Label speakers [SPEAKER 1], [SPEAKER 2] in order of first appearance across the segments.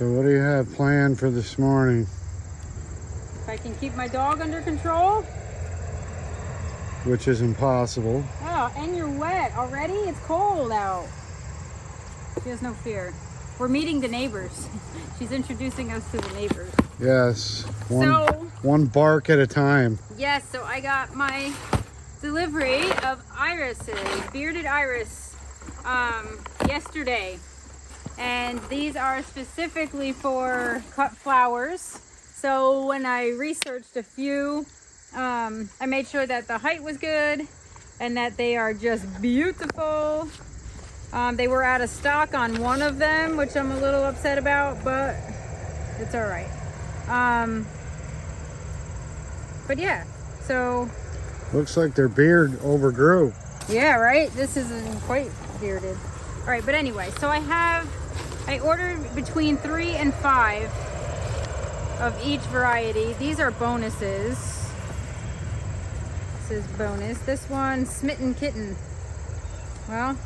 [SPEAKER 1] So what do you have planned for this morning?
[SPEAKER 2] If I can keep my dog under control.
[SPEAKER 1] Which is impossible.
[SPEAKER 2] Oh, and you're wet already? It's cold out. She has no fear. We're meeting the neighbors. She's introducing us to the neighbors.
[SPEAKER 1] Yes, one bark at a time.
[SPEAKER 2] Yes, so I got my delivery of irises, bearded iris, yesterday. And these are specifically for cut flowers. So when I researched a few, I made sure that the height was good and that they are just beautiful. They were out of stock on one of them, which I'm a little upset about, but it's all right. But yeah, so.
[SPEAKER 1] Looks like their beard overgrew.
[SPEAKER 2] Yeah, right? This isn't quite bearded. All right, but anyway, so I ordered between 3 and 5 of each variety. These are bonuses. This is bonus. This one, Smitten Kitten. Well,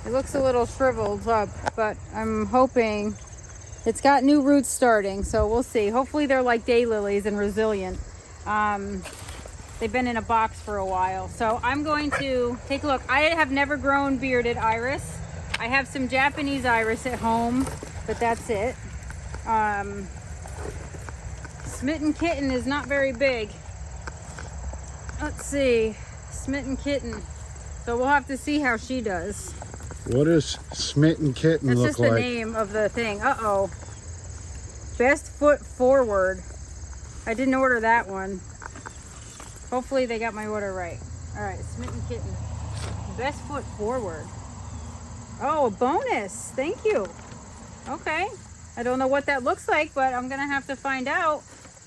[SPEAKER 2] it looks a little shriveled up, but I'm hoping it's got new roots starting, so we'll see. Hopefully they're like daylilies and resilient. They've been in a box for a while, so I'm going to take a look. I have never grown bearded iris. I have some Japanese iris at home, but that's it. Smitten Kitten is not very big. Let's see, Smitten Kitten. So we'll have to see how she does.
[SPEAKER 1] What does Smitten Kitten
[SPEAKER 2] That's
[SPEAKER 1] look
[SPEAKER 2] just
[SPEAKER 1] like?
[SPEAKER 2] the name of the thing. Uh-oh. Best Foot Forward. I didn't order that one. Hopefully they got my order right. All right, Smitten Kitten. Best Foot Forward. Oh, a bonus. Thank you. Okay. I don't know what that looks like, but I'm going to have to find out.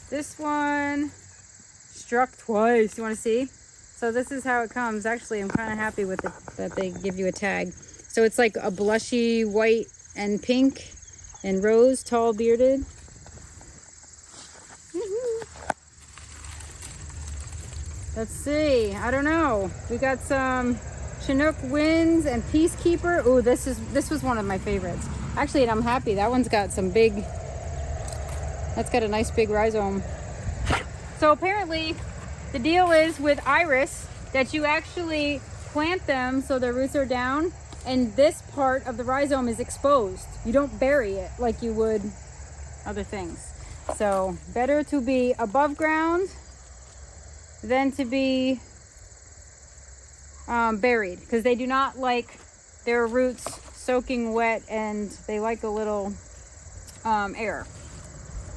[SPEAKER 2] This one struck twice. You want to see? So this is how it comes. Actually, I'm kind of happy with it that they give you a tag. So it's like a blushy white and pink and rose, tall bearded. Let's see. I don't know. We got some Chinook Winds and Peacekeeper. Ooh, this was one of my favorites. Actually, and I'm happy. That one's got some big. That's got a nice big rhizome. So apparently, the deal is with iris that you actually plant them so their roots are down, and this part of the rhizome is exposed. You don't bury it like you would other things. So better to be above ground than to be buried, because they do not like their roots soaking wet, and they like a little air.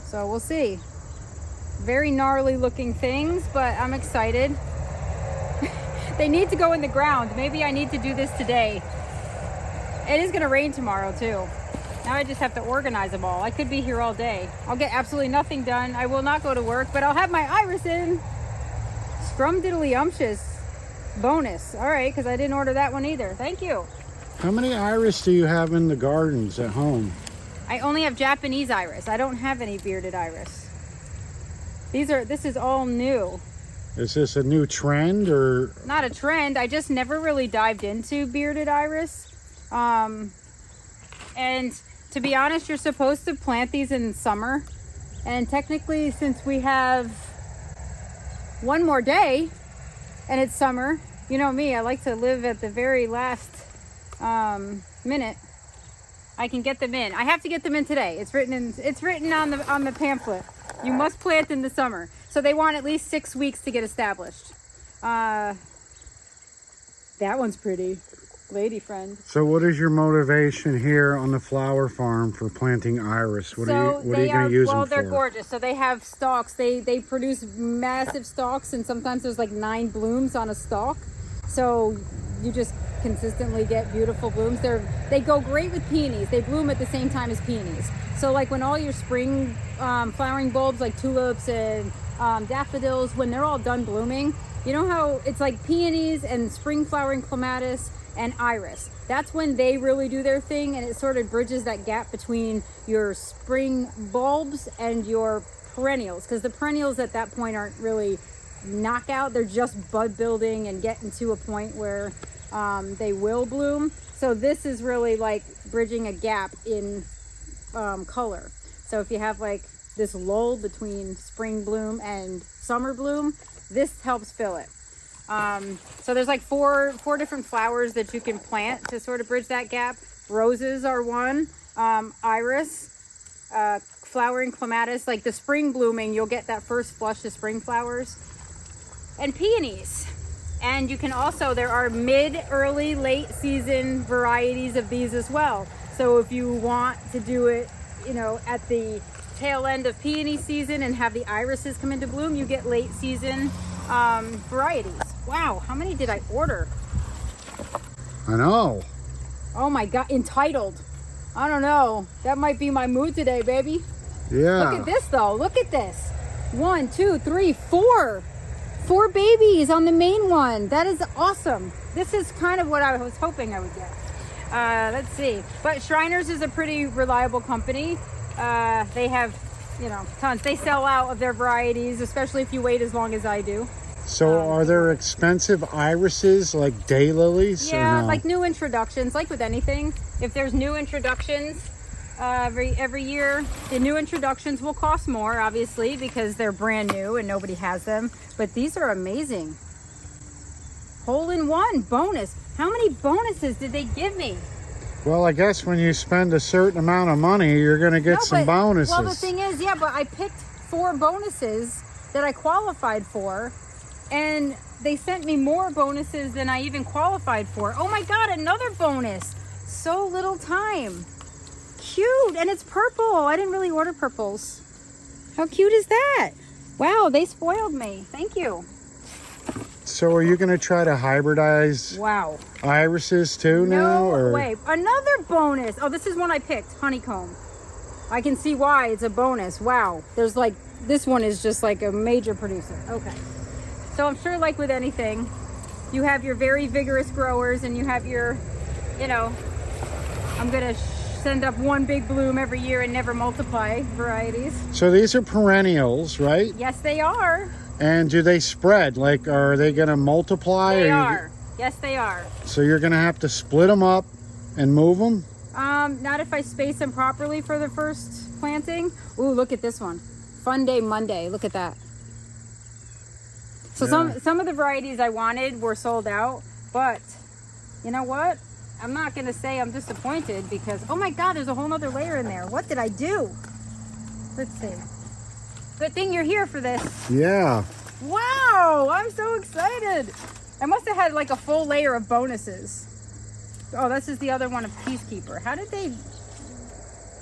[SPEAKER 2] So we'll see. Very gnarly looking things, but I'm excited. They need to go in the ground. Maybe I need to do this today. It is going to rain tomorrow too. Now I just have to organize them all. I could be here all day. I'll get absolutely nothing done. I will not go to work, but I'll have my iris in. Scrumdiddlyumptious bonus. All right, because I didn't order that one either. Thank you.
[SPEAKER 1] How many iris do you have in the gardens at home?
[SPEAKER 2] I only have Japanese iris. I don't have any bearded iris. This is all new.
[SPEAKER 1] Is this a new trend or?
[SPEAKER 2] Not a trend. I just never really dived into bearded iris. And to be honest, you're supposed to plant these in summer. And technically, since we have one more day and it's summer, you know me, I like to live at the very last minute. I can get them in. I have to get them in today. It's written on the pamphlet. You must plant in the summer. So they want at least 6 weeks to get established. That one's pretty. Lady friend.
[SPEAKER 1] So what is your motivation here on the flower farm for planting iris? What are you going to use them for?
[SPEAKER 2] Well, they're gorgeous. So they have stalks. They produce massive stalks, and sometimes there's like 9 blooms on a stalk. So you just consistently get beautiful blooms. They go great with peonies. They bloom at the same time as peonies. So like when all your spring flowering bulbs like tulips and daffodils, when they're all done blooming, you know how it's like peonies and spring flowering clematis and iris. That's when they really do their thing, and it sort of bridges that gap between your spring bulbs and your perennials, because the perennials at that point aren't really knockout. They're just bud building and getting to a point where they will bloom. So this is really like bridging a gap in color. So if you have like this lull between spring bloom and summer bloom, this helps fill it. So there's like four different flowers that you can plant to sort of bridge that gap. Roses are one, iris, flowering clematis, like the spring blooming, you'll get that first flush of spring flowers, and peonies. And you can also, there are mid, early, late season varieties of these as well. So if you want to do it, you know, at the tail end of peony season and have the irises come into bloom, you get late season varieties. Wow, how many did I order?
[SPEAKER 1] I know.
[SPEAKER 2] Oh my God, entitled. I don't know. That might be my mood today, baby.
[SPEAKER 1] Yeah.
[SPEAKER 2] Look at this though, look at this. 1, 2, 3, 4. 4 babies on the main one. That is awesome. This is kind of what I was hoping I would get. Let's see. But Schreiner's is a pretty reliable company. They have, you know, tons. They sell out of their varieties, especially if you wait as long as I do.
[SPEAKER 1] So are there expensive irises like daylilies?
[SPEAKER 2] Yeah,
[SPEAKER 1] or no?
[SPEAKER 2] like new introductions, like with anything. If there's new introductions every year, the new introductions will cost more, obviously, because they're brand new and nobody has them. But these are amazing. Hole in one bonus. How many bonuses did they give me?
[SPEAKER 1] Well, I guess when you spend a certain amount of money, you're going to get some bonuses.
[SPEAKER 2] Well, the thing is, yeah, but I picked 4 bonuses that I qualified for, and they sent me more bonuses than I even qualified for. Oh my God, another bonus. So little time. Cute, and it's purple. I didn't really order purples. How cute is that? Wow, they spoiled me. Thank you.
[SPEAKER 1] So are you going to try to hybridize
[SPEAKER 2] Wow.
[SPEAKER 1] irises too now?
[SPEAKER 2] No
[SPEAKER 1] Or?
[SPEAKER 2] way. Another bonus. Oh, this is one I picked. Honeycomb. I can see why it's a bonus. Wow. There's like, this one is just like a major producer. Okay. So I'm sure like with anything, you have your very vigorous growers and you have your, you know, I'm going to send up one big bloom every year and never multiply varieties.
[SPEAKER 1] So these are perennials, right?
[SPEAKER 2] Yes, they are.
[SPEAKER 1] And do they spread? Like, are they going to multiply?
[SPEAKER 2] They are. Yes, they are.
[SPEAKER 1] So you're going to have to split them up and move them?
[SPEAKER 2] Not if I space them properly for the first planting. Ooh, look at this one. Fun Day Monday. Look at that. So
[SPEAKER 1] Yeah.
[SPEAKER 2] some of the varieties I wanted were sold out, but you know what? I'm not going to say I'm disappointed because, oh my God, there's a whole nother layer in there. What did I do? Let's see. Good thing you're here for this.
[SPEAKER 1] Yeah.
[SPEAKER 2] Wow, I'm so excited. I must have had like a full layer of bonuses. Oh, this is the other one of Peacekeeper. How did they...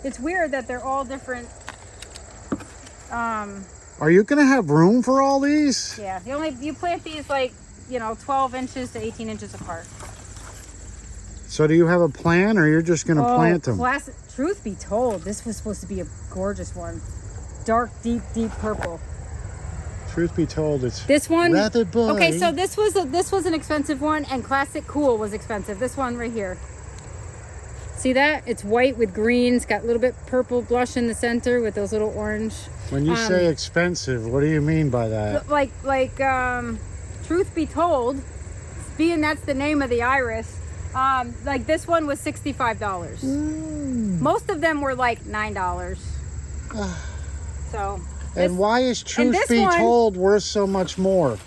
[SPEAKER 2] It's weird that they're all different.
[SPEAKER 1] Are you going to have room for all these?
[SPEAKER 2] Yeah, you plant these like, you know, 12 inches to 18 inches apart.
[SPEAKER 1] So do you have a plan or you're just going to plant them?
[SPEAKER 2] Truth be told, this was supposed to be a gorgeous one. Dark, deep purple.
[SPEAKER 1] Truth be told, it's
[SPEAKER 2] this one.
[SPEAKER 1] rather boring.
[SPEAKER 2] Okay, so this was an expensive one, and Classic Cool was expensive. This one right here. See that? It's white with green. It's got a little bit purple blush in the center with those little orange.
[SPEAKER 1] When you say expensive, what do you mean by that?
[SPEAKER 2] Like, truth be told, being that's the name of the iris. Like this one was $65. Most of them were like $9. So.
[SPEAKER 1] And why is truth be told worth so much more?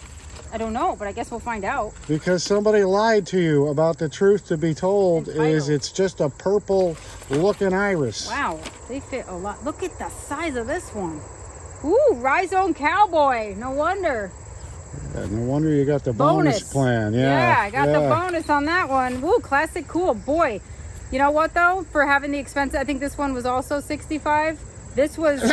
[SPEAKER 2] I don't know, but I guess we'll find out.
[SPEAKER 1] Because somebody lied to you about the truth to be told is it's just a purple looking iris.
[SPEAKER 2] Wow, they fit a lot. Look at the size of this one. Ooh, Rhizome Cowboy. No wonder.
[SPEAKER 1] Yeah, no wonder you got the bonus plan. Yeah,
[SPEAKER 2] I got the bonus on that one. Ooh, Classic Cool. Boy, you know what though? For having the expensive, I think this one was also $65. This was...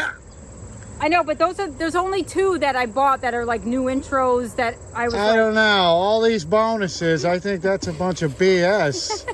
[SPEAKER 2] I know, but there's only 2 that I bought that are like new intros that I
[SPEAKER 1] don't know. All these bonuses, I think that's a bunch of BS.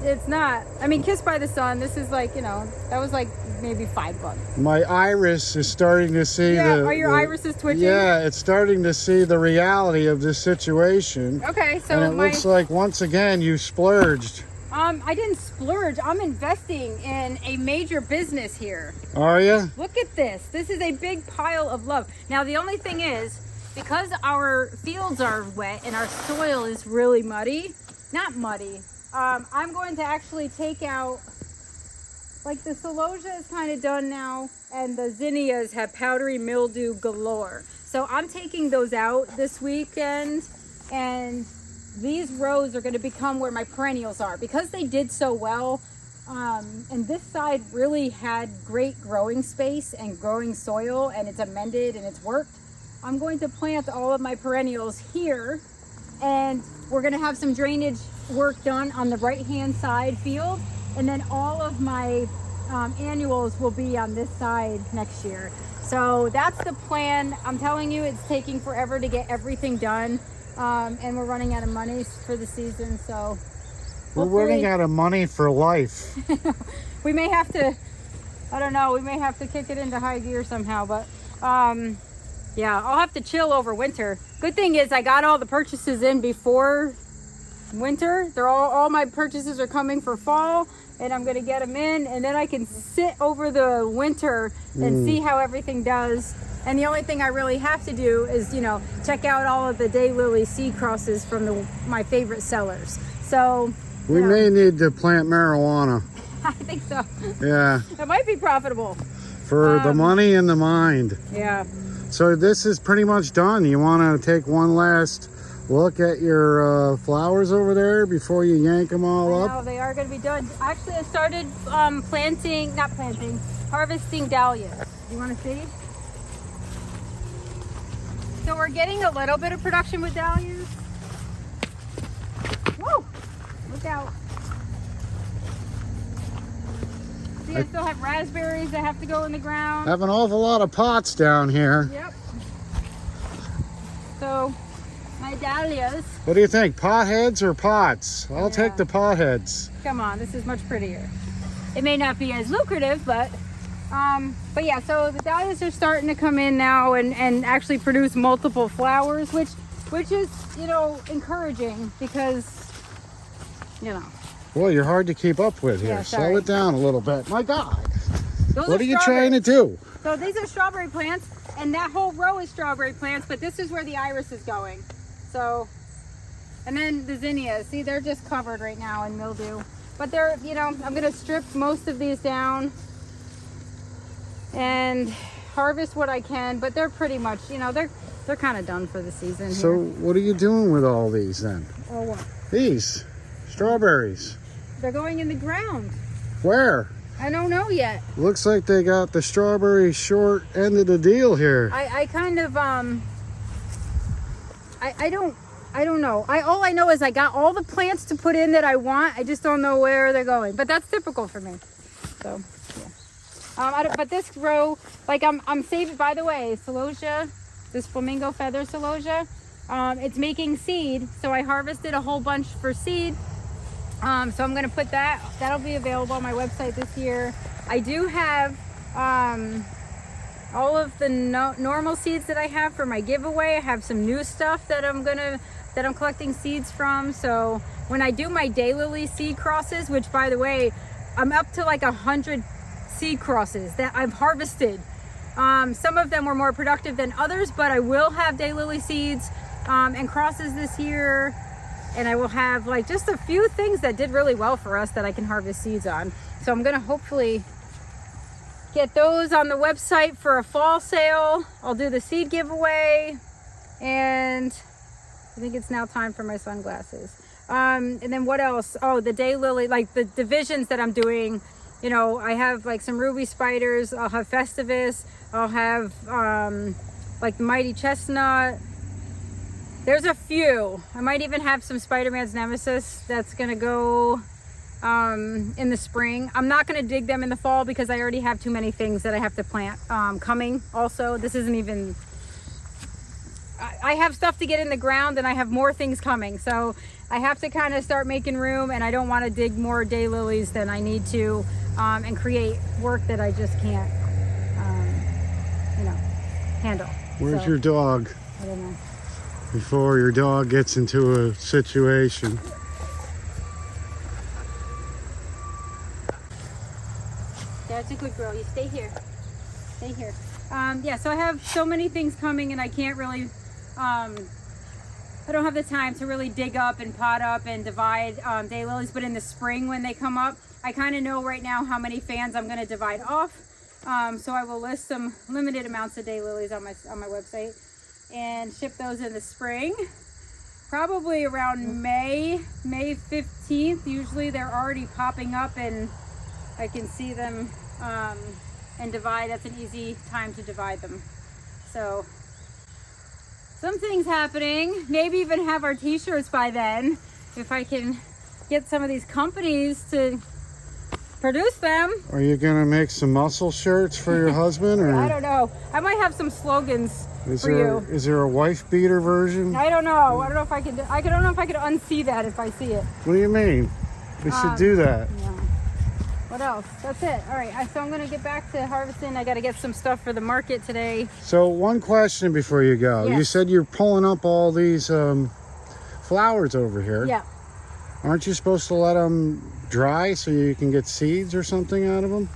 [SPEAKER 2] It's not. I mean, Kissed by the Sun, this is like, you know, that was like maybe $5.
[SPEAKER 1] My iris is starting to see
[SPEAKER 2] are your irises twitching?
[SPEAKER 1] Yeah, it's starting to see the reality of this situation.
[SPEAKER 2] Okay, so
[SPEAKER 1] and it looks like once again you splurged.
[SPEAKER 2] I didn't splurge. I'm investing in a major business here.
[SPEAKER 1] Are you?
[SPEAKER 2] Look at this. This is a big pile of love. Now, the only thing is, because our fields are wet and our soil is really muddy, not muddy, I'm going to actually take out like the celosia is kind of done now, and the zinnias have powdery mildew galore. So I'm taking those out this weekend, and these rows are going to become where my perennials are because they did so well. And this side really had great growing space and growing soil, and it's amended and it's worked. I'm going to plant all of my perennials here, and we're going to have some drainage work done on the right hand side field, and then all of my annuals will be on this side next year. So that's the plan. I'm telling you, it's taking forever to get everything done, and we're running out of money for the season, so
[SPEAKER 1] we're running out of money for life.
[SPEAKER 2] We may have to, I don't know, we may have to kick it into high gear somehow, but yeah, I'll have to chill over winter. Good thing is I got all the purchases in before winter. They're all my purchases are coming for fall, and I'm gonna get them in, and then I can sit over the winter and see how everything does. And the only thing I really have to do is, you know, check out all of the daylily seed crosses from my favorite sellers. So
[SPEAKER 1] we may need to plant marijuana.
[SPEAKER 2] I think so.
[SPEAKER 1] Yeah.
[SPEAKER 2] It might be profitable.
[SPEAKER 1] For the money and the mind.
[SPEAKER 2] Yeah.
[SPEAKER 1] So this is pretty much done. You want to take one last look at your flowers over there before you yank them all up?
[SPEAKER 2] No, they are going to be done. Actually, I started harvesting dahlias. You want to see? So we're getting a little bit of production with dahlias. Whoa! Look out. See, I still have raspberries that have to go in the ground.
[SPEAKER 1] I have an awful lot of pots down here.
[SPEAKER 2] Yep. So, my dahlias.
[SPEAKER 1] What do you think, pot heads or pots? I'll take the pot heads.
[SPEAKER 2] Come on, this is much prettier. It may not be as lucrative, but yeah, so the dahlias are starting to come in now and actually produce multiple flowers, which is, you know, encouraging because, you know.
[SPEAKER 1] Boy, you're hard to keep up with here.
[SPEAKER 2] Yeah,
[SPEAKER 1] Slow it down a little bit. My God.
[SPEAKER 2] What
[SPEAKER 1] are you trying to do?
[SPEAKER 2] So these are strawberry plants, and that whole row is strawberry plants, but this is where the iris is going. So, and then the zinnias, see, they're just covered right now in mildew. But they're, you know, I'm gonna strip most of these down and harvest what I can, but they're pretty much, you know, they're kind of done for the season.
[SPEAKER 1] So
[SPEAKER 2] here.
[SPEAKER 1] what are you doing with all these then?
[SPEAKER 2] Oh, what?
[SPEAKER 1] These strawberries.
[SPEAKER 2] They're going in the ground.
[SPEAKER 1] Where?
[SPEAKER 2] I don't know yet.
[SPEAKER 1] Looks like they got the strawberry short end of the deal here.
[SPEAKER 2] I kind of I don't know. All I know is I got all the plants to put in that I want. I just don't know where they're going. But that's typical for me. So yeah. But this row, like I'm saving. By the way, celosia, this flamingo feather celosia, it's making seed. So I harvested a whole bunch for seed. So I'm gonna put that'll be available on my website this year. I do have all of the normal seeds that I have for my giveaway. I have some new stuff that I'm collecting seeds from. So when I do my daylily seed crosses, which by the way, I'm up to like 100 seed crosses that I've harvested. Some of them were more productive than others, but I will have daylily seeds and crosses this year. And I will have like just a few things that did really well for us that I can harvest seeds on. So I'm gonna hopefully get those on the website for a fall sale. I'll do the seed giveaway, and I think it's now time for my sunglasses. And then what else? Oh, the daylily, like the divisions that I'm doing, you know, I have like some ruby spiders, I'll have festivus, I'll have like the mighty chestnut. There's a few. I might even have some Spider-Man's nemesis that's gonna go in the spring. I'm not gonna dig them in the fall because I already have too many things that I have to plant coming. Also, this isn't even, I have stuff to get in the ground and I have more things coming. So I have to kind of start making room, and I don't want to dig more daylilies than I need to and create work that I just can't, you know, handle.
[SPEAKER 1] Where's your dog?
[SPEAKER 2] I don't know.
[SPEAKER 1] Before your dog gets into a situation.
[SPEAKER 2] That's a good girl. You stay here. Stay here. Yeah, so I have so many things coming, and I can't really I don't have the time to really dig up and pot up and divide daylilies, but in the spring when they come up, I kind of know right now how many fans I'm going to divide off. So I will list some limited amounts of daylilies on my website and ship those in the spring. Probably around May 15th. Usually they're already popping up and I can see them and divide. That's an easy time to divide them. So some things happening. Maybe even have our t-shirts by then if I can get some of these companies to produce them.
[SPEAKER 1] Are you gonna make some muscle shirts for your husband, or
[SPEAKER 2] I don't know. I might have some slogans for you.
[SPEAKER 1] Is there a wife beater version?
[SPEAKER 2] I don't know. I don't know if I could. I don't know if I could unsee that if I see it.
[SPEAKER 1] What do you mean? We should do that.
[SPEAKER 2] Yeah. What else? That's it. All right. So I'm gonna get back to harvesting. I got to get some stuff for the market today.
[SPEAKER 1] So one question before you go.
[SPEAKER 2] Yes.
[SPEAKER 1] You said you're pulling up all these flowers over here.
[SPEAKER 2] Yeah.
[SPEAKER 1] Aren't you supposed to let them dry so you can get seeds or something out of them?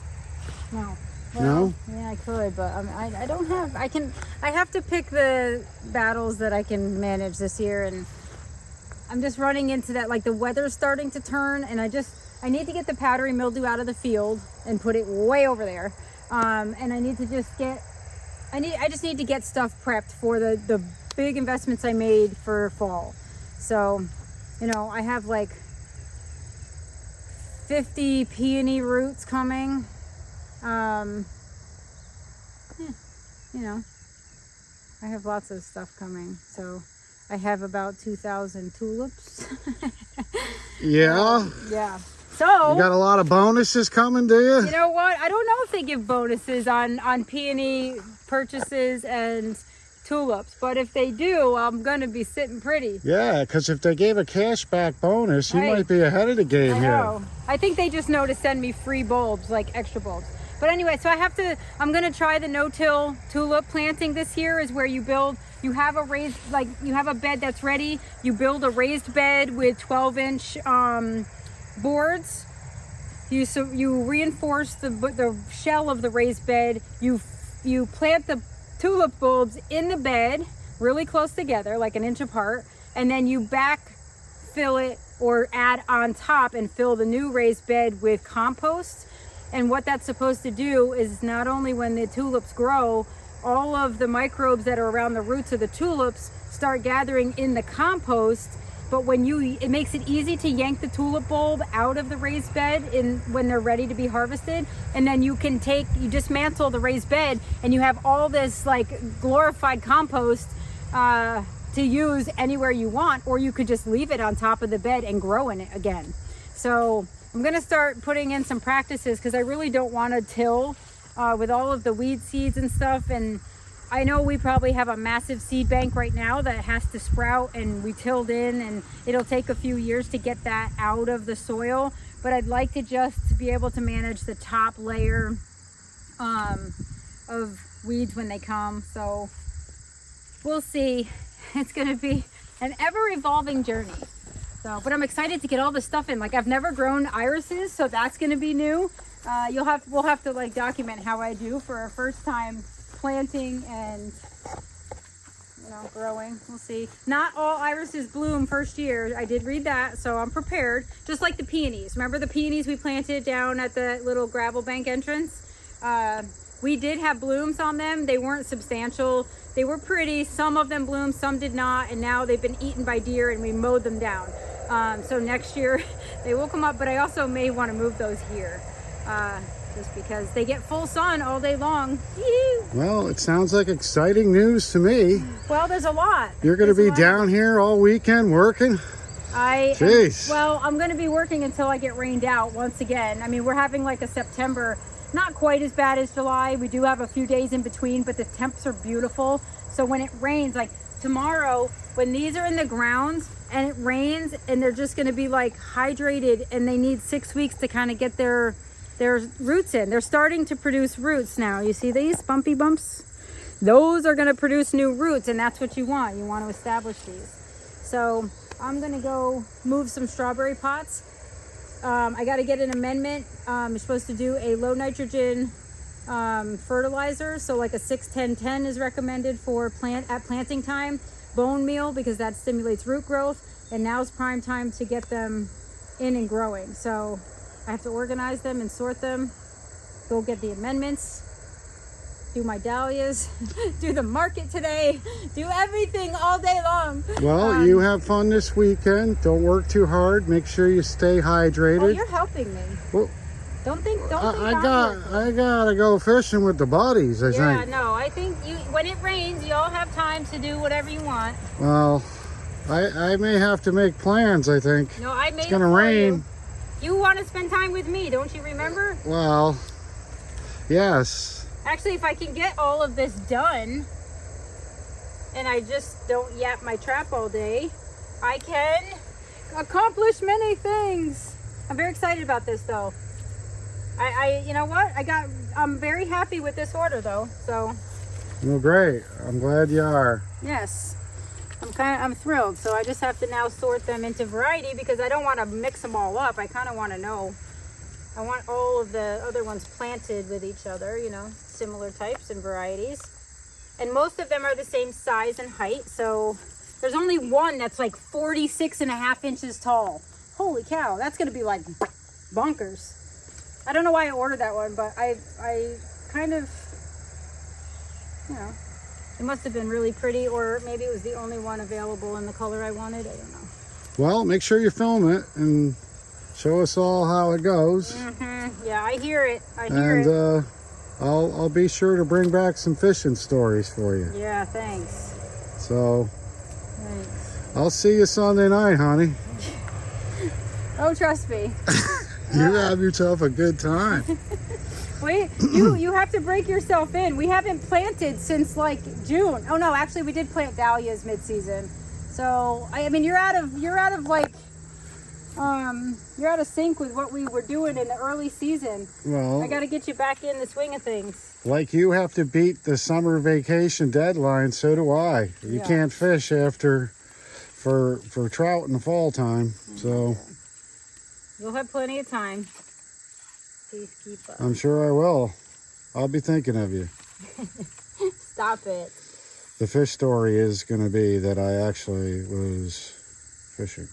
[SPEAKER 2] No. Well,
[SPEAKER 1] No?
[SPEAKER 2] Yeah, I could, but I don't have. I have to pick the battles that I can manage this year, and I'm just running into that. Like the weather's starting to turn, and I need to get the powdery mildew out of the field and put it way over there. And I need to just I just need to get stuff prepped for the big investments I made for fall. So, I have like 50 peony roots coming. I have lots of stuff coming. So I have about 2,000 tulips.
[SPEAKER 1] Yeah.
[SPEAKER 2] Yeah. So
[SPEAKER 1] You got a lot of bonuses coming, do you?
[SPEAKER 2] you know what? I don't know if they give bonuses on peony purchases and tulips, but if they do, I'm gonna be sitting pretty.
[SPEAKER 1] Yeah, because if they gave a cashback bonus, you
[SPEAKER 2] Right.
[SPEAKER 1] might be ahead of the game
[SPEAKER 2] I
[SPEAKER 1] here.
[SPEAKER 2] know. I think they just know to send me free bulbs, like extra bulbs. But anyway, so I'm gonna try the no-till tulip planting this year. Is where you have a bed that's ready. You build a raised bed with 12-inch boards. You reinforce the shell of the raised bed. You plant the tulip bulbs in the bed really close together, like an inch apart, and then you backfill it or add on top and fill the new raised bed with compost. And what that's supposed to do is not only when the tulips grow, all of the microbes that are around the roots of the tulips start gathering in the compost, but it makes it easy to yank the tulip bulb out of the raised bed when they're ready to be harvested. And then you dismantle the raised bed and you have all this like glorified compost to use anywhere you want, or you could just leave it on top of the bed and grow in it again. So I'm gonna start putting in some practices because I really don't want to till with all of the weed seeds and stuff. And I know we probably have a massive seed bank right now that has to sprout, and we tilled in, and it'll take a few years to get that out of the soil. But I'd like to just be able to manage the top layer of weeds when they come. So we'll see. It's gonna be an ever-evolving journey. So, but I'm excited to get all this stuff in. Like, I've never grown irises, so that's gonna be new. We'll have to like document how I do for our first time planting and growing. We'll see. Not all irises bloom first year. I did read that, so I'm prepared. Just like the peonies. Remember the peonies we planted down at the little gravel bank entrance? We did have blooms on them. They weren't substantial. They were pretty. Some of them bloomed, some did not, and now they've been eaten by deer and we mowed them down. So next year they will come up, but I also may want to move those here. Just because they get full sun all day long.
[SPEAKER 1] Well, it sounds like exciting news to me.
[SPEAKER 2] Well, there's a lot.
[SPEAKER 1] You're going to be down here all weekend working? Jeez.
[SPEAKER 2] Well, I'm going to be working until I get rained out once again. I mean, we're having like a September, not quite as bad as July. We do have a few days in between, but the temps are beautiful. So when it rains, like tomorrow, when these are in the ground and it rains and they're just going to be like hydrated and they need 6 weeks to kind of get their roots in. They're starting to produce roots now. You see these bumpy bumps? Those are going to produce new roots, and that's what you want. You want to establish these. So I'm going to go move some strawberry pots. I got to get an amendment. You're supposed to do a low nitrogen fertilizer. So like a 6-10-10 is recommended for planting time. Bone meal, because that stimulates root growth. And now's prime time to get them in and growing. So I have to organize them and sort them. Go get the amendments. Do my dahlias. Do the market today. Do everything all day long.
[SPEAKER 1] Well, you have fun this weekend. Don't work too hard. Make sure you stay hydrated.
[SPEAKER 2] Oh, you're helping me.
[SPEAKER 1] Well,
[SPEAKER 2] Don't think
[SPEAKER 1] I gotta go fishing with the buddies, I
[SPEAKER 2] Yeah,
[SPEAKER 1] think.
[SPEAKER 2] no, I think when it rains, you all have time to do whatever you want.
[SPEAKER 1] Well, I may have to make plans, I think.
[SPEAKER 2] No, I made
[SPEAKER 1] It's gonna rain.
[SPEAKER 2] You want to spend time with me, don't you remember?
[SPEAKER 1] Well, yes.
[SPEAKER 2] Actually, if I can get all of this done, and I just don't yap my trap all day, I can accomplish many things. I'm very excited about this, though. You know what? I'm very happy with this order, though. So.
[SPEAKER 1] Well, great. I'm glad you are.
[SPEAKER 2] Yes. I'm thrilled. So I just have to now sort them into variety because I don't want to mix them all up. I kind of want to know. I want all of the other ones planted with each other, you know, similar types and varieties. And most of them are the same size and height. So there's only one that's like 46.5 inches tall. Holy cow. That's going to be like bonkers. I don't know why I ordered that one, but I kind of, you know, it must have been really pretty, or maybe it was the only one available in the color I wanted. I don't know.
[SPEAKER 1] Well, make sure you film it and show us all how it goes.
[SPEAKER 2] Yeah, I hear it. I hear it.
[SPEAKER 1] And I'll be sure to bring back some fishing stories for you.
[SPEAKER 2] Yeah, thanks.
[SPEAKER 1] So,
[SPEAKER 2] Thanks.
[SPEAKER 1] I'll see you Sunday night, honey.
[SPEAKER 2] Oh, trust me.
[SPEAKER 1] You have yourself a good time.
[SPEAKER 2] Wait, you have to break yourself in. We haven't planted since like June. Oh no, actually we did plant dahlias mid-season. So I mean you're out of sync with what we were doing in the early season.
[SPEAKER 1] Well,
[SPEAKER 2] I got to get you back in the swing of things.
[SPEAKER 1] like you have to beat the summer vacation deadline, so do I. You can't fish for trout in the fall time. So
[SPEAKER 2] You'll have plenty of time. Please keep up.
[SPEAKER 1] I'm sure I will. I'll be thinking of you.
[SPEAKER 2] Stop it.
[SPEAKER 1] The fish story is going to be that I actually was fishing.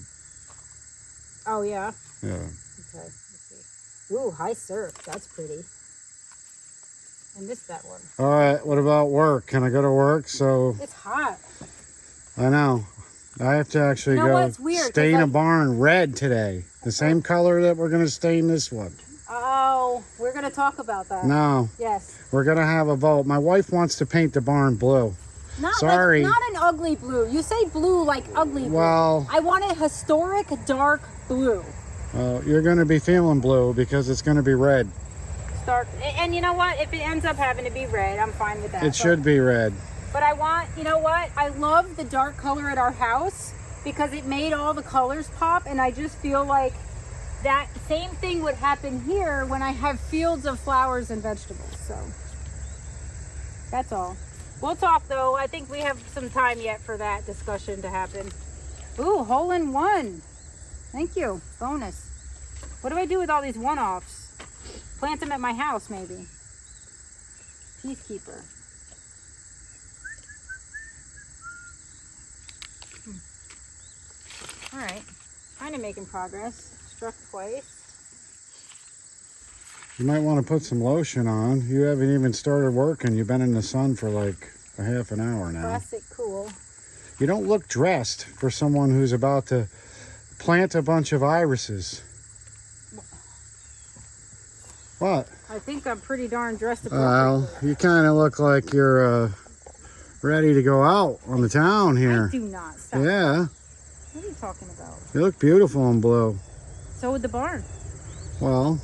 [SPEAKER 2] Oh, yeah?
[SPEAKER 1] Yeah.
[SPEAKER 2] Okay, let's see. Ooh, high surf. That's pretty. I missed that one.
[SPEAKER 1] All right, what about work? Can I go to work? So
[SPEAKER 2] It's hot.
[SPEAKER 1] I know. I have to actually
[SPEAKER 2] You know
[SPEAKER 1] go
[SPEAKER 2] what's weird, 'cause
[SPEAKER 1] stain a
[SPEAKER 2] like-
[SPEAKER 1] barn red today. The same color that we're going to stain this one.
[SPEAKER 2] Oh, we're going to talk about that.
[SPEAKER 1] No,
[SPEAKER 2] Yes.
[SPEAKER 1] we're going to have a vote. My wife wants to paint the barn blue.
[SPEAKER 2] Not
[SPEAKER 1] Sorry.
[SPEAKER 2] Like, not an ugly blue. You say blue like ugly blue.
[SPEAKER 1] Well,
[SPEAKER 2] I want a historic dark blue.
[SPEAKER 1] you're going to be feeling blue because it's going to be red.
[SPEAKER 2] Dark. And you know what? If it ends up having to be red, I'm fine with that.
[SPEAKER 1] It should be red.
[SPEAKER 2] But I want, you know what? I love the dark color at our house because it made all the colors pop, and I just feel like that same thing would happen here when I have fields of flowers and vegetables. So that's all. We'll talk though. I think we have some time yet for that discussion to happen. Ooh, hole in one. Thank you. Bonus. What do I do with all these one-offs? Plant them at my house, maybe. Peacekeeper. All right, kind of making progress. Struck twice.
[SPEAKER 1] You might want to put some lotion on. You haven't even started working. You've been in the sun for like a half an hour now.
[SPEAKER 2] Classic cool.
[SPEAKER 1] You don't look dressed for someone who's about to plant a bunch of irises. What?
[SPEAKER 2] I think I'm pretty darn dressed
[SPEAKER 1] Well,
[SPEAKER 2] appropriately.
[SPEAKER 1] you kind of look like you're ready to go out on the town here.
[SPEAKER 2] I do not. Stop.
[SPEAKER 1] Yeah,
[SPEAKER 2] What are you talking about?
[SPEAKER 1] you look beautiful in blue.
[SPEAKER 2] So would the barn.
[SPEAKER 1] Well,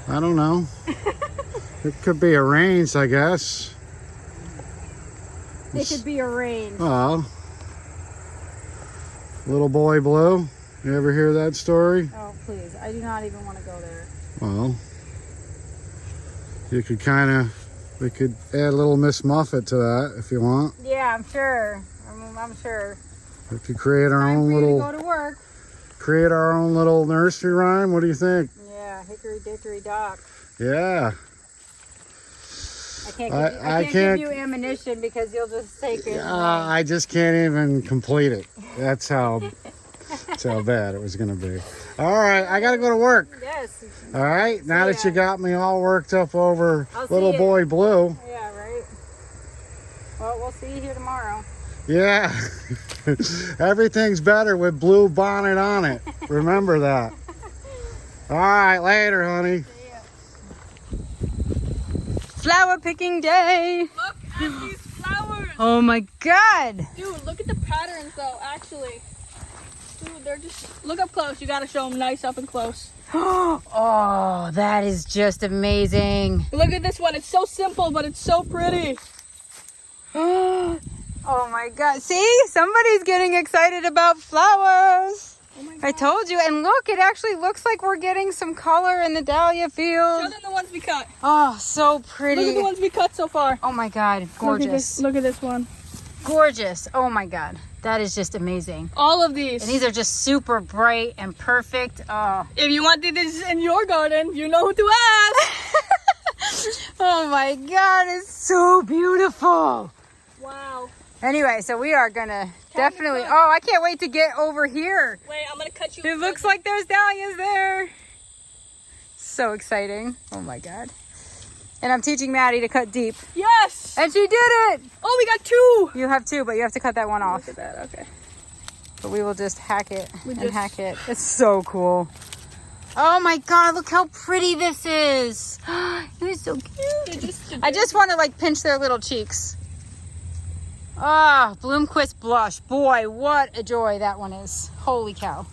[SPEAKER 1] I don't know. It could be arranged, I guess.
[SPEAKER 2] It could be arranged.
[SPEAKER 1] Well, little boy blue. You ever hear that story?
[SPEAKER 2] Oh, please. I do not even want to go there.
[SPEAKER 1] Well, you could we could add a little Miss Muffet to that if you want.
[SPEAKER 2] Yeah, I'm sure. I'm sure.
[SPEAKER 1] We could create our
[SPEAKER 2] Time
[SPEAKER 1] own
[SPEAKER 2] for you
[SPEAKER 1] little,
[SPEAKER 2] to go to work.
[SPEAKER 1] create our own little nursery rhyme. What do you think?
[SPEAKER 2] Yeah, hickory dickory dock.
[SPEAKER 1] Yeah.
[SPEAKER 2] I can't give you ammunition because you'll just take it.
[SPEAKER 1] I just can't even complete it. That's how bad it was going to be. All right, I got to go to work.
[SPEAKER 2] Yes.
[SPEAKER 1] All right, now that you got me all worked up over little boy Blue.
[SPEAKER 2] Yeah, right. Well, we'll see you here tomorrow.
[SPEAKER 1] Yeah, everything's better with blue bonnet on it. Remember that. All right, later, honey.
[SPEAKER 2] Flower picking day.
[SPEAKER 3] Look at these flowers.
[SPEAKER 2] Oh my God.
[SPEAKER 3] Dude, look at the patterns though, actually. Dude, they're just, look up close. You gotta show them nice up and close.
[SPEAKER 2] Oh, that is just amazing.
[SPEAKER 3] Look at this one. It's so simple, but it's so pretty.
[SPEAKER 2] Oh my God. See, somebody's getting excited about flowers.
[SPEAKER 3] Oh my God.
[SPEAKER 2] I told you. And look, it actually looks like we're getting some color in the dahlia field.
[SPEAKER 3] Show them the ones we cut.
[SPEAKER 2] Oh, so pretty.
[SPEAKER 3] Look at the ones we cut so far.
[SPEAKER 2] Oh my God, gorgeous.
[SPEAKER 3] Look at this one.
[SPEAKER 2] Gorgeous. Oh my God. That is just amazing.
[SPEAKER 3] All of these.
[SPEAKER 2] And these are just super bright and perfect. Oh.
[SPEAKER 3] If you want this in your garden, you know who to ask.
[SPEAKER 2] Oh my God, it's so beautiful.
[SPEAKER 3] Wow.
[SPEAKER 2] Anyway, so we are gonna definitely, oh, I can't wait to get over here.
[SPEAKER 3] Wait, I'm gonna cut you.
[SPEAKER 2] It looks like there's dahlias there. So exciting. Oh my God. And I'm teaching Maddie to cut deep.
[SPEAKER 3] Yes.
[SPEAKER 2] And she did it.
[SPEAKER 3] Oh, we got two.
[SPEAKER 2] You have two, but you have to cut that one off.
[SPEAKER 3] Look at that. Okay.
[SPEAKER 2] But we will just hack it and hack it. It's so cool. Oh my God, look how pretty this is. It is so cute. I just want to like pinch their little cheeks. Ah, Bloomquist blush. Boy, what a joy that one is. Holy cow.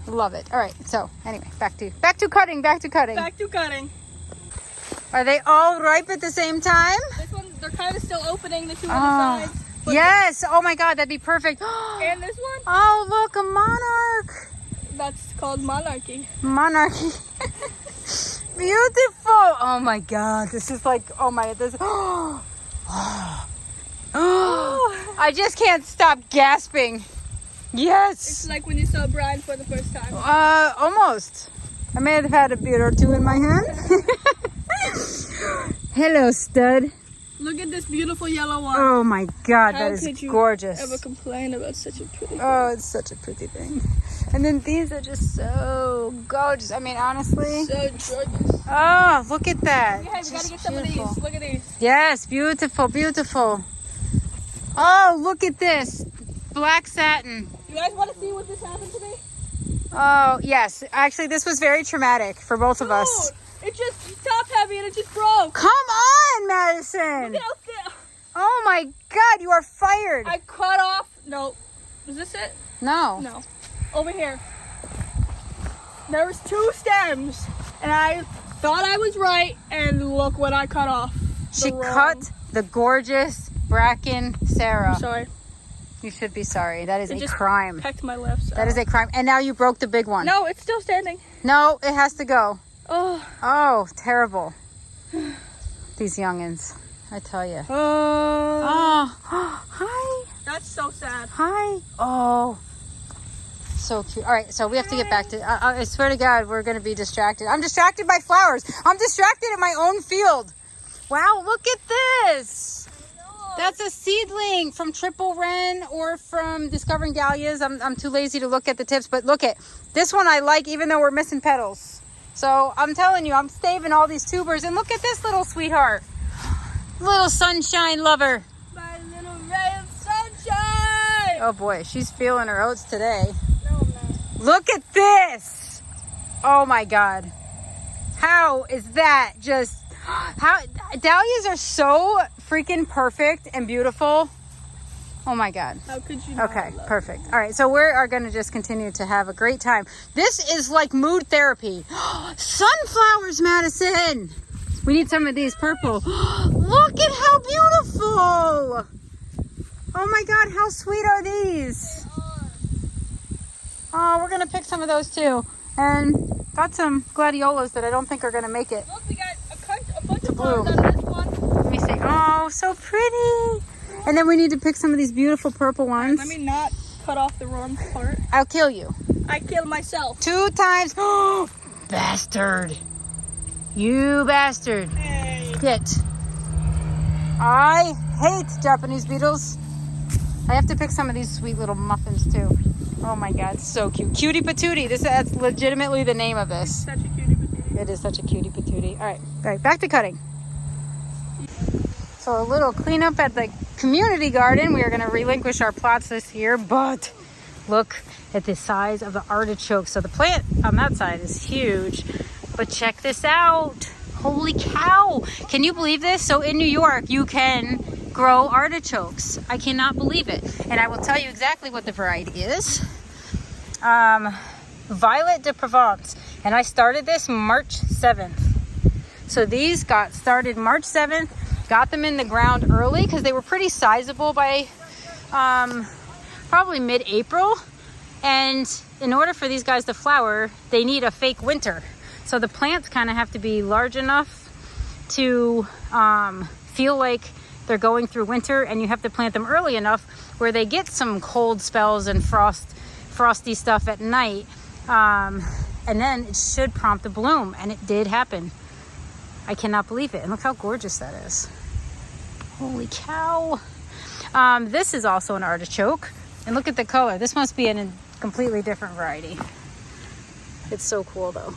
[SPEAKER 2] Love it. All right, so anyway, back to cutting.
[SPEAKER 3] Back to cutting.
[SPEAKER 2] Are they all ripe at the same time?
[SPEAKER 3] This one, they're kind of still opening the two on the sides.
[SPEAKER 2] Yes. Oh my God, that'd be perfect.
[SPEAKER 3] And this one?
[SPEAKER 2] Oh, look, a monarch.
[SPEAKER 3] That's called monarchy.
[SPEAKER 2] Monarchy. Beautiful. Oh my God, this is like, oh my, this. I just can't stop gasping. Yes.
[SPEAKER 3] It's like when you saw Brian for the first time.
[SPEAKER 2] Almost. I may have had a beer or two in my hand. Hello, stud.
[SPEAKER 3] Look at this beautiful yellow one.
[SPEAKER 2] Oh my God,
[SPEAKER 3] How
[SPEAKER 2] that is
[SPEAKER 3] could you
[SPEAKER 2] gorgeous.
[SPEAKER 3] ever complain about such a pretty thing?
[SPEAKER 2] Oh, it's such a pretty thing. And then these are just so gorgeous. I mean, honestly.
[SPEAKER 3] So gorgeous.
[SPEAKER 2] Oh, look at that.
[SPEAKER 3] Okay, we gotta get some of these. Look at these.
[SPEAKER 2] Yes, beautiful, beautiful. Oh, look at this. Black satin.
[SPEAKER 3] You guys want to see what this happened to me?
[SPEAKER 2] Oh, yes. Actually, this was very traumatic for both of us.
[SPEAKER 3] It just top heavy and it just broke.
[SPEAKER 2] Come on, Madison.
[SPEAKER 3] Look how thin.
[SPEAKER 2] Oh my God, you are fired.
[SPEAKER 3] I cut off. No. Was this it?
[SPEAKER 2] No.
[SPEAKER 3] No. Over here. There was two stems. And I thought I was right. And look what I cut off.
[SPEAKER 2] She cut the gorgeous Bracken Sarah.
[SPEAKER 3] I'm sorry.
[SPEAKER 2] You should be sorry. That is
[SPEAKER 3] It
[SPEAKER 2] a
[SPEAKER 3] just
[SPEAKER 2] crime.
[SPEAKER 3] pecked my lips.
[SPEAKER 2] That is a crime. And now you broke the big one.
[SPEAKER 3] No, it's still standing.
[SPEAKER 2] No, it has to go.
[SPEAKER 3] Oh.
[SPEAKER 2] Oh, terrible. These youngins, I tell you.
[SPEAKER 3] Oh.
[SPEAKER 2] Hi.
[SPEAKER 3] That's so sad.
[SPEAKER 2] Hi. Oh, so cute. All right, so we have to get back to, I swear to God, we're going to be distracted. I'm distracted by flowers. I'm distracted in my own field. Wow, look at this. That's a seedling from Triple Wren or from Discovering Dahlias. I'm too lazy to look at the tips, but look at this one I like even though we're missing petals. So I'm telling you, I'm saving all these tubers. And look at this little sweetheart. Little sunshine lover.
[SPEAKER 3] My little ray of sunshine.
[SPEAKER 2] Oh boy, she's feeling her oats today.
[SPEAKER 3] No, I'm not.
[SPEAKER 2] Look at this. Oh my God. How is that just, how, dahlias are so freaking perfect and beautiful. Oh my God.
[SPEAKER 3] How could you not
[SPEAKER 2] Okay,
[SPEAKER 3] love
[SPEAKER 2] perfect. All right, so we are going to just continue to have a great time. This is like mood therapy. Sunflowers, Madison. We need some of these purple. Look at how beautiful. Oh my God, how sweet are these? Oh, we're going to pick some of those too. And got some gladiolas that I don't think are going to make it.
[SPEAKER 3] Look, we got a bunch of
[SPEAKER 2] blue.
[SPEAKER 3] flowers on this one.
[SPEAKER 2] Let me see. Oh, so pretty. And then we need to pick some of these beautiful purple ones.
[SPEAKER 3] Let me not cut off the wrong part.
[SPEAKER 2] I'll kill you.
[SPEAKER 3] I killed myself.
[SPEAKER 2] 2 times. Oh, bastard. You bastard.
[SPEAKER 3] Hey.
[SPEAKER 2] Get. I hate Japanese beetles. I have to pick some of these sweet little muffins too. Oh my god, so cute. Cutie patootie. That's legitimately the name of this.
[SPEAKER 3] Such a cutie patootie.
[SPEAKER 2] It is such a cutie patootie. All right, back to cutting. So a little cleanup at the community garden. We are going to relinquish our plots this year, but look at the size of the artichoke. So the plant on that side is huge, but check this out. Holy cow. Can you believe this? So in New York, you can grow artichokes. I cannot believe it. And I will tell you exactly what the variety is. Violet de Provence. And I started this March 7th. So these got started March 7th. Got them in the ground early because they were pretty sizable by probably mid-April. And in order for these guys to flower, they need a fake winter. So the plants kind of have to be large enough to feel like they're going through winter, and you have to plant them early enough where they get some cold spells and frosty stuff at night. And then it should prompt a bloom, and it did happen. I cannot believe it. And look how gorgeous that is. Holy cow. This is also an artichoke. And look at the color. This must be a completely different variety. It's so cool though.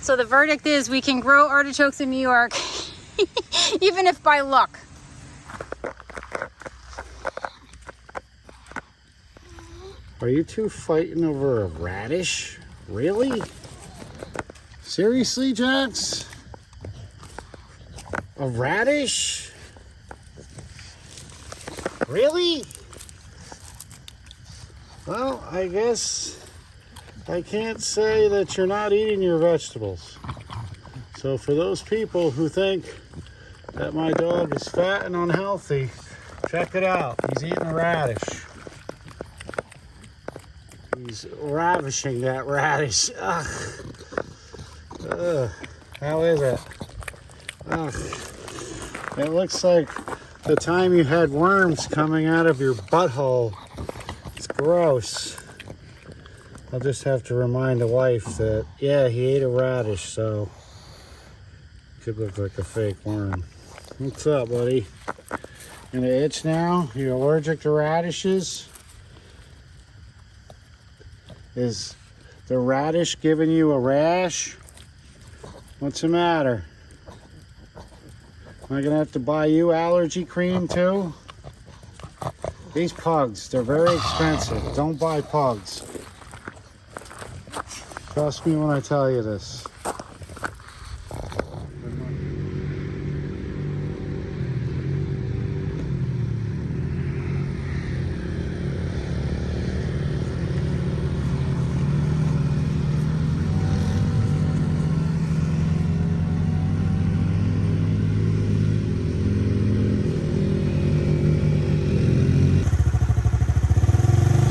[SPEAKER 2] So the verdict is we can grow artichokes in New York, even if by luck.
[SPEAKER 1] Are you two fighting over a radish? Really? Seriously, Jax? A radish? Really? Well, I guess I can't say that you're not eating your vegetables. So for those people who think that my dog is fat and unhealthy, check it out. He's eating a radish. He's ravishing that radish. Ugh. Ugh. How is it? Ugh. It looks like the time you had worms coming out of your butthole. It's gross. I'll just have to remind the wife that, yeah, he ate a radish, so it could look like a fake worm. What's up, buddy? Gonna itch now? You allergic to radishes? Is the radish giving you a rash? What's the matter? Am I gonna have to buy you allergy cream too? These pugs, they're very expensive. Don't buy pugs. Trust me when I tell you this.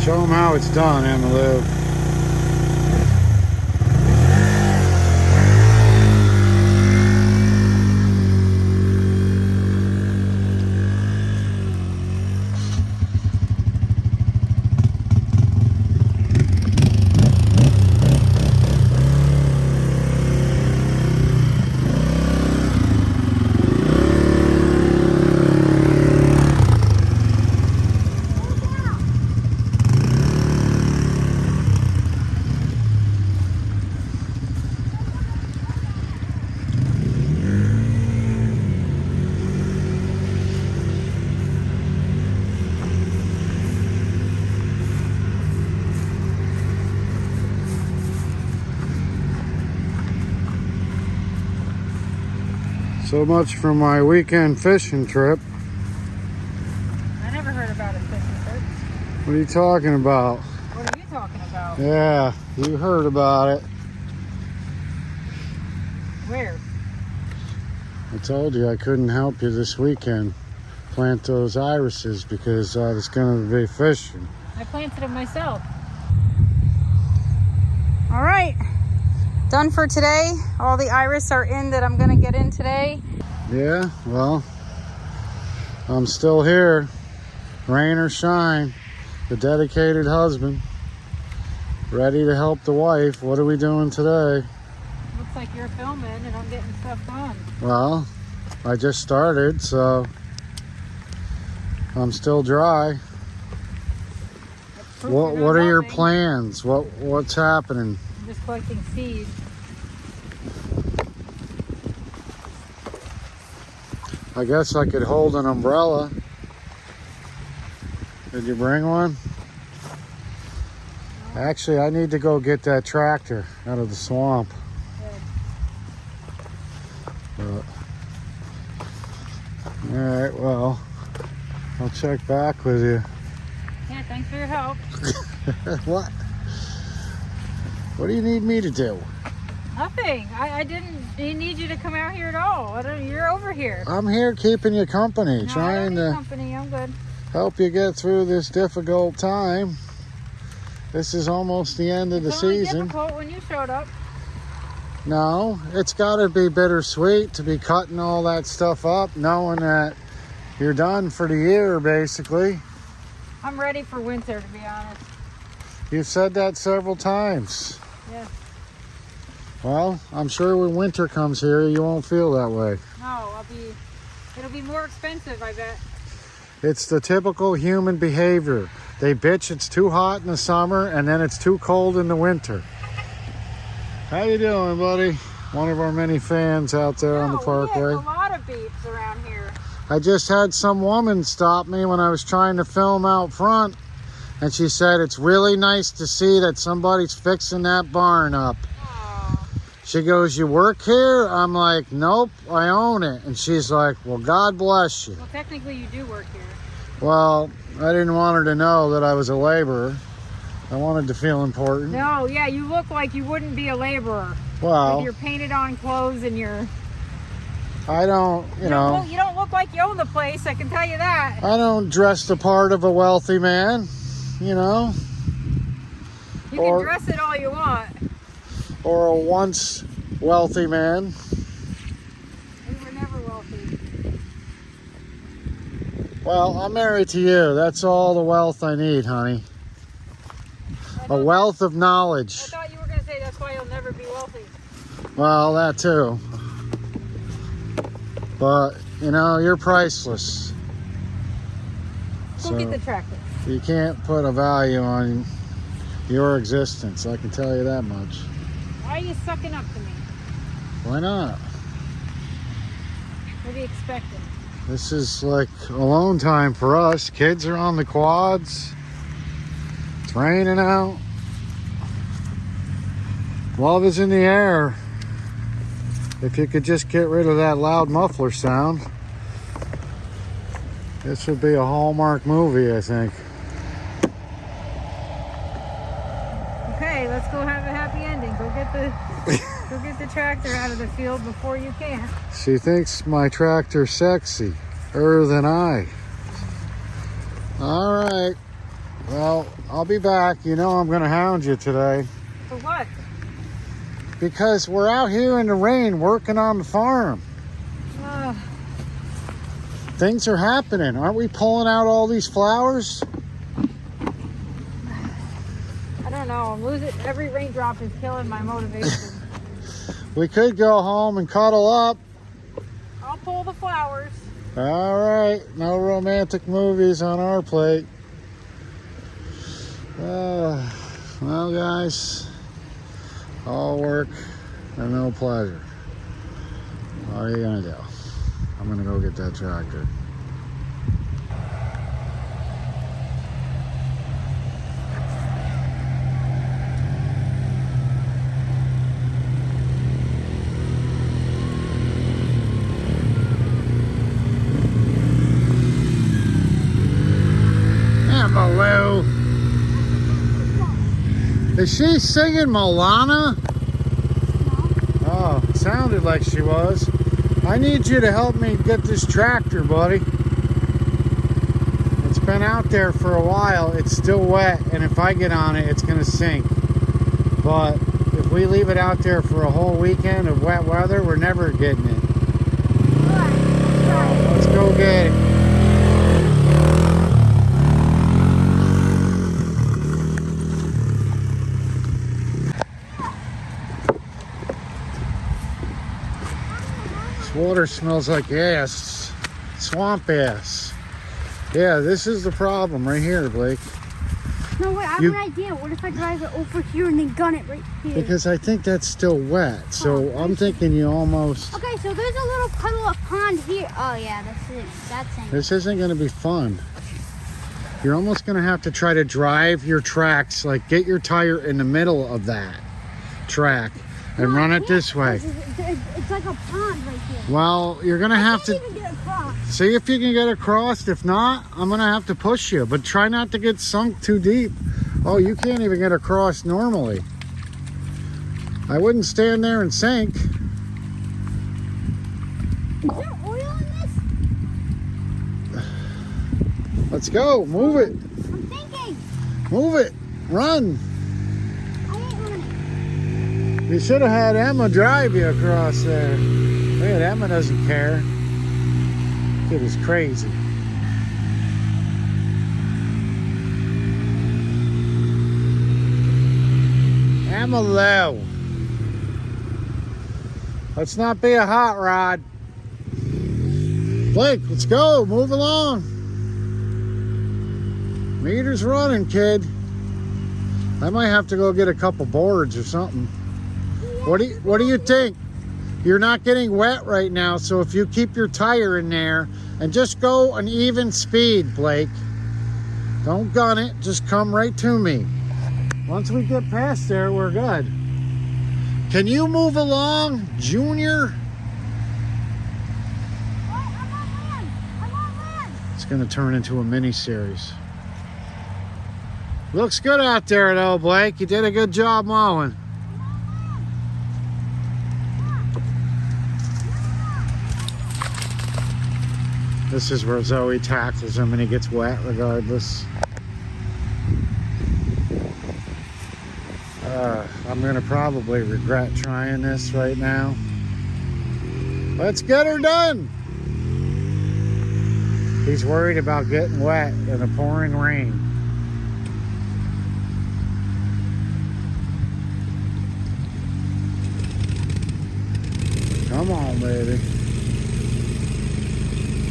[SPEAKER 1] Show them how it's done, Emmalou. So much for my weekend fishing trip.
[SPEAKER 2] I never heard about a fishing trip.
[SPEAKER 1] What are you talking about?
[SPEAKER 2] What are you talking about?
[SPEAKER 1] Yeah, you heard about it.
[SPEAKER 2] Where?
[SPEAKER 1] I told you I couldn't help you this weekend plant those irises because I was going to be fishing.
[SPEAKER 2] I planted them myself. All right. Done for today. All the iris are in that I'm going to get in today.
[SPEAKER 1] Yeah, well, I'm still here. Rain or shine. The dedicated husband. Ready to help the wife. What are we doing today?
[SPEAKER 2] Looks like you're filming and I'm getting stuff done.
[SPEAKER 1] Well, I just started, so I'm still dry. What are your plans? What's happening?
[SPEAKER 2] I'm just collecting seeds.
[SPEAKER 1] I guess I could hold an umbrella. Did you bring one? No. Actually, I need to go get that tractor out of the swamp. But, all right, well, I'll check back with you.
[SPEAKER 2] Yeah, thanks for your help.
[SPEAKER 1] What? What do you need me to do?
[SPEAKER 2] Nothing. I didn't need you to come out here at all. You're over here.
[SPEAKER 1] I'm here keeping you company,
[SPEAKER 2] No,
[SPEAKER 1] trying
[SPEAKER 2] I don't need
[SPEAKER 1] to
[SPEAKER 2] company. I'm good.
[SPEAKER 1] help you get through this difficult time. This is almost the end of the season.
[SPEAKER 2] It was difficult when you showed up.
[SPEAKER 1] No, it's got to be bittersweet to be cutting all that stuff up, knowing that you're done for the year, basically.
[SPEAKER 2] I'm ready for winter, to be honest.
[SPEAKER 1] You've said that several times.
[SPEAKER 2] Yes.
[SPEAKER 1] Well, I'm sure when winter comes here, you won't feel that way.
[SPEAKER 2] No, it'll be more expensive, I bet.
[SPEAKER 1] It's the typical human behavior. They bitch it's too hot in the summer and then it's too cold in the winter. How you doing, buddy? One of our many fans out there on the parkway.
[SPEAKER 2] We have a lot of beeps around here.
[SPEAKER 1] I just had some woman stop me when I was trying to film out front, and she said it's really nice to see that somebody's fixing that barn up. She goes, "You work here?" I'm like, "Nope, I own it." And she's like, "Well, God bless you."
[SPEAKER 2] Well, technically you do work here.
[SPEAKER 1] Well, I didn't want her to know that I was a laborer. I wanted to feel important.
[SPEAKER 2] No, yeah, you look like you wouldn't be a laborer.
[SPEAKER 1] Well,
[SPEAKER 2] with your painted on clothes and your...
[SPEAKER 1] I don't, you know.
[SPEAKER 2] You don't look like you own the place, I can tell you that.
[SPEAKER 1] I don't dress the part of a wealthy man, you know.
[SPEAKER 2] You can dress it all you want.
[SPEAKER 1] Or a once wealthy man.
[SPEAKER 2] We were never wealthy.
[SPEAKER 1] Well, I'm married to you. That's all the wealth I need, honey. A wealth of knowledge.
[SPEAKER 2] I thought you were going to say that's why you'll never be wealthy.
[SPEAKER 1] Well, that too. But, you know, you're priceless.
[SPEAKER 2] Go get the tractor.
[SPEAKER 1] You can't put a value on your existence, I can tell you that much.
[SPEAKER 2] Why are you sucking up to me?
[SPEAKER 1] Why not?
[SPEAKER 2] What are you expecting?
[SPEAKER 1] This is like alone time for us. Kids are on the quads. It's raining out. Love is in the air. If you could just get rid of that loud muffler sound, this would be a Hallmark movie, I think.
[SPEAKER 2] Okay, let's go have a happy ending. Go get the tractor out of the field before you can.
[SPEAKER 1] She thinks my tractor's sexy, than I. All right. Well, I'll be back. You know I'm going to hound you today.
[SPEAKER 2] For what?
[SPEAKER 1] Because we're out here in the rain working on the farm. Things are happening. Aren't we pulling out all these flowers?
[SPEAKER 2] I don't know. I'm losing. Every raindrop is killing my motivation.
[SPEAKER 1] We could go home and cuddle up.
[SPEAKER 2] I'll pull the flowers.
[SPEAKER 1] All right. No romantic movies on our plate. Well, guys, all work and no pleasure. What are you going to do? I'm going to go get that tractor. Malou. Is she singing Milana? No. Oh, it sounded like she was. I need you to help me get this tractor, buddy. It's been out there for a while. It's still wet, and if I get on it, it's going to sink. But if we leave it out there for a whole weekend of wet weather, we're never getting it. Let's go get it. What water smells like ass. Swamp ass. Yeah, this is the problem right here, Blake.
[SPEAKER 4] No, wait, I have an idea. What if I drive it over here and then gun it right here?
[SPEAKER 1] Because I think that's still wet. So I'm thinking you almost...
[SPEAKER 4] Okay, so there's a little puddle of pond here. Oh, yeah, that's it.
[SPEAKER 1] This isn't going to be fun. You're almost going to have to try to drive your tracks, like get your tire in the middle of that track and run it this way.
[SPEAKER 4] It's like a pond right here.
[SPEAKER 1] Well, you're going to have to
[SPEAKER 4] Even get across.
[SPEAKER 1] see if you can get across. If not, I'm going to have to push you, but try not to get sunk too deep. Oh, you can't even get across normally. I wouldn't stand there and sink.
[SPEAKER 4] Is there oil in this?
[SPEAKER 1] Let's go. Move it.
[SPEAKER 4] I'm thinking.
[SPEAKER 1] Move it. Run.
[SPEAKER 4] I ain't running.
[SPEAKER 1] You should have had Emma drive you across there. Look at Emma doesn't care. Kid is crazy. Emma low. Let's not be a hot rod. Blake, let's go. Move along. Meter's running, kid. I might have to go get a couple boards or something. What do you think? You're not getting wet right now, so if you keep your tire in there and just go an even speed, Blake. Don't gun it, just come right to me. Once we get past there, we're good. Can you move along, Junior?
[SPEAKER 4] I'm on land. I'm on land.
[SPEAKER 1] It's gonna turn into a mini series. Looks good out there though, Blake. You did a good job mowing. This is where Zoe tackles him and he gets wet regardless. I'm gonna probably regret trying this right now. Let's get her done. He's worried about getting wet in the pouring rain. Come on, baby.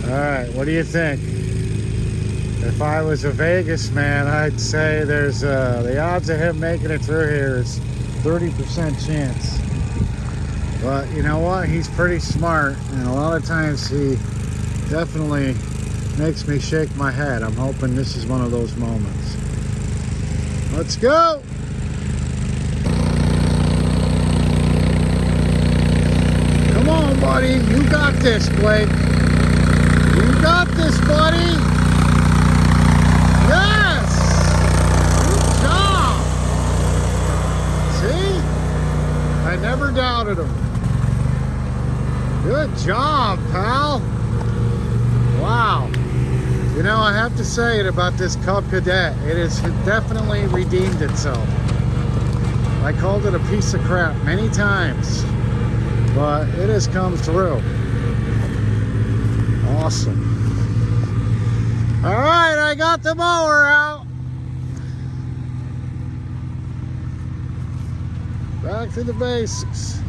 [SPEAKER 1] All right, what do you think? If I was a Vegas man, I'd say there's the odds of him making it through here is 30% chance. But you know what? He's pretty smart, and a lot of times he definitely makes me shake my head. I'm hoping this is one of those moments. Let's go! Come on, buddy. You got this, Blake. You got this, buddy. Yes! Good job! See? I never doubted him. Good job, pal. Wow. You know, I have to say it about this Cub Cadet. It has definitely redeemed itself. I called it a piece of crap many times, but it has come through. Awesome. All right, I got the mower out. Back to the basics.